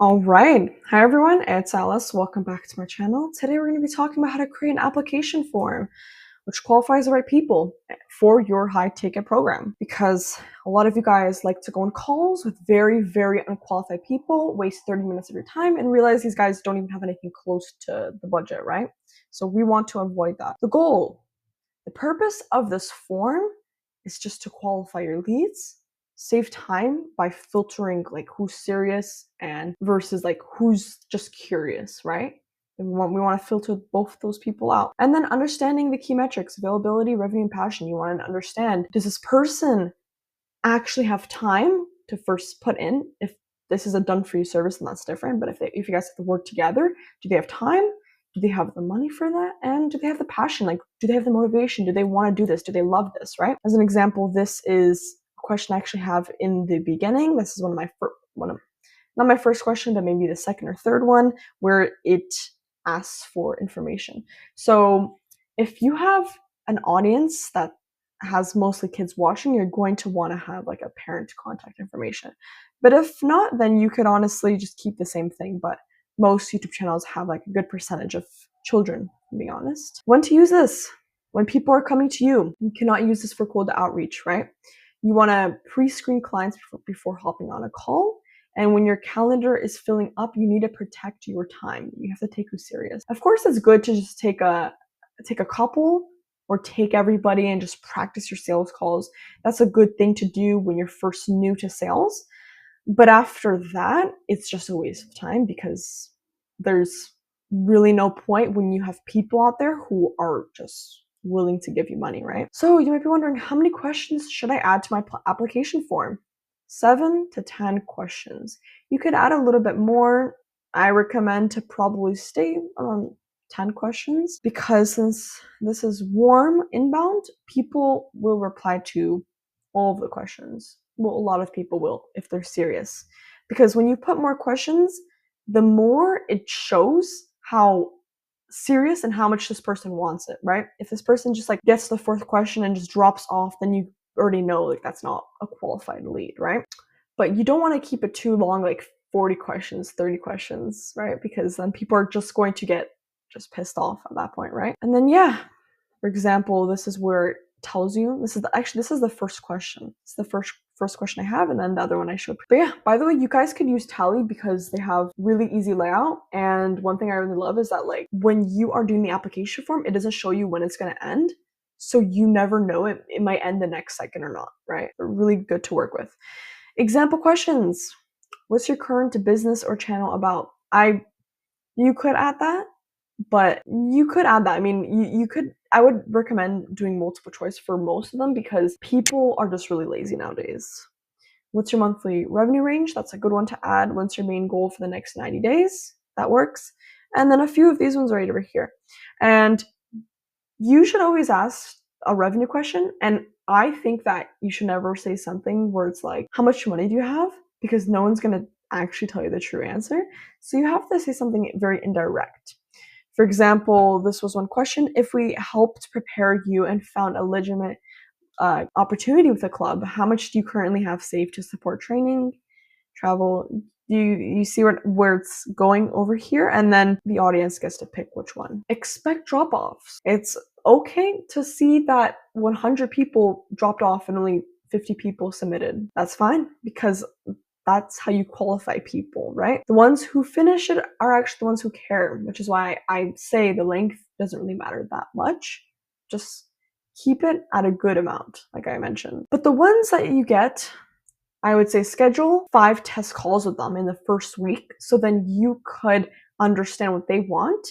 All right. Hi, everyone. It's Alice. Welcome back to my channel. Today, we're going to be talking about how to create an application form which qualifies the right people for your high ticket program. Because a lot of you guys like to go on calls with very, very unqualified people, waste 30 minutes of your time, and realize these guys don't even have anything close to the budget, right? So, we want to avoid that. The purpose of this form is just to qualify your leads, save time by filtering like who's serious and versus like who's just curious, right? And we want to filter both those people out. And then understanding the key metrics, availability, revenue, and passion. You want to understand, does this person actually have time to first put in? If this is a done for you service, then that's different. But if you guys have to work together, do they have time? Do they have the money for that? And do they have the passion? Like, do they have the motivation? Do they want to do this? Do they love this, right? As an example, this is a question I actually have in the beginning. This is not my first question, but maybe the second or third one, where it asks for information. So if you have an audience that has mostly kids watching, you're going to want to have like a parent contact information. But if not, then you could honestly just keep the same thing. But most YouTube channels have like a good percentage of children, to be honest. When to use this? When people are coming to you. You cannot use this for cold outreach, right? You want to pre-screen clients before hopping on a call. And when your calendar is filling up, you need to protect your time. You have to take who's serious. Of course, it's good to just take a couple or take everybody and just practice your sales calls. That's a good thing to do when you're first new to sales. But after that, it's just a waste of time because there's really no point when you have people out there who are just willing to give you money, right? So you might be wondering, how many questions should I add to my application form? 7 to 10 questions. You could add a little bit more. I recommend to probably stay around 10 questions because since this is warm inbound, people will reply to all of the questions. Well, a lot of people will if they're serious. Because when you put more questions, the more it shows how serious and how much this person wants it, right? If this person just like gets the fourth question and just drops off, then you already know like that's not a qualified lead, right? But you don't want to keep it too long, like 40 questions, 30 questions, right? Because then people are just going to get just pissed off at that point, right? And then for example, this is where it tells you, this is the first question. It's the first question I have, and then the other one I showed. But yeah, by the way, you guys could use Tally because they have really easy layout. And one thing I really love is that like when you are doing the application form, it doesn't show you when it's going to end. So you never know it might end the next second or not, right? They're really good to work with. Example questions. What's your current business or channel about? You could add that, but you could add that. I mean, you could, I would recommend doing multiple choice for most of them because people are just really lazy nowadays. What's your monthly revenue range? That's a good one to add. What's your main goal for the next 90 days? That works. And then a few of these ones right over here. And you should always ask a revenue question. And I think that you should never say something where it's like, how much money do you have? Because no one's going to actually tell you the true answer. So you have to say something very indirect. For example, this was one question. If we helped prepare you and found a legitimate opportunity with the club, how much do you currently have saved to support training, travel? You see where it's going over here? And then the audience gets to pick which one. Expect drop-offs. It's okay to see that 100 people dropped off and only 50 people submitted. That's fine because that's how you qualify people, right? The ones who finish it are actually the ones who care, which is why I say the length doesn't really matter that much. Just keep it at a good amount, like I mentioned. But the ones that you get, I would say schedule 5 test calls with them in the first week so then you could understand what they want,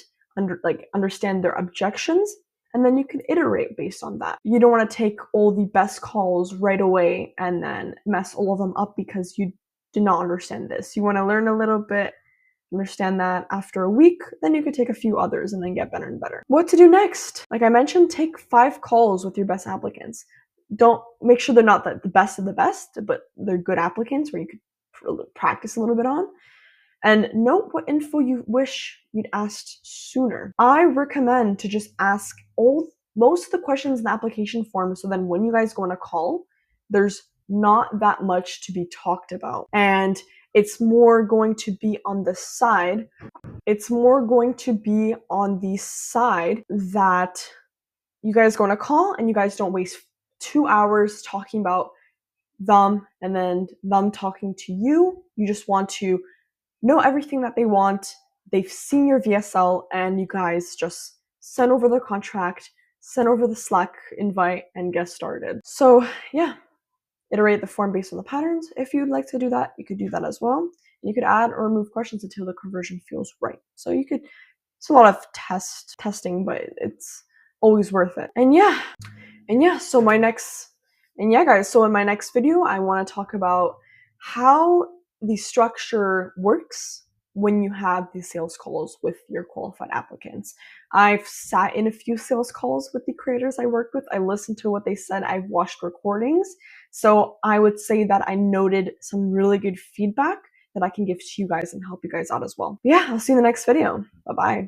understand their objections, and then you can iterate based on that. You don't want to take all the best calls right away and then mess all of them up because you do not understand this. You want to learn a little bit, understand that after a week, then you could take a few others and then get better and better. What to do next? Like I mentioned, take 5 calls with your best applicants. Don't make sure they're not the best of the best, but they're good applicants where you could practice a little bit on. And note what info you wish you'd asked sooner. I recommend to just ask most of the questions in the application form so then when you guys go on a call, there's not that much to be talked about. And It's more going to be on the side. It's more going to be on the side that you guys go on a call and you guys don't waste 2 hours talking about them and then them talking to you. You just want to know everything that they want. They've seen your VSL and you guys just send over the contract, send over the Slack invite, and get started. So yeah, iterate the form based on the patterns. If you'd like to do that, you could do that as well. And you could add or remove questions until the conversion feels right. So you could, it's a lot of testing, but it's always worth it. And yeah, so guys, so in my next video, I want to talk about how the structure works when you have these sales calls with your qualified applicants. I've sat in a few sales calls with the creators I work with. I listened to what they said. I've watched recordings. So I would say that I noted some really good feedback that I can give to you guys and help you guys out as well. Yeah, I'll see you in the next video. Bye-bye.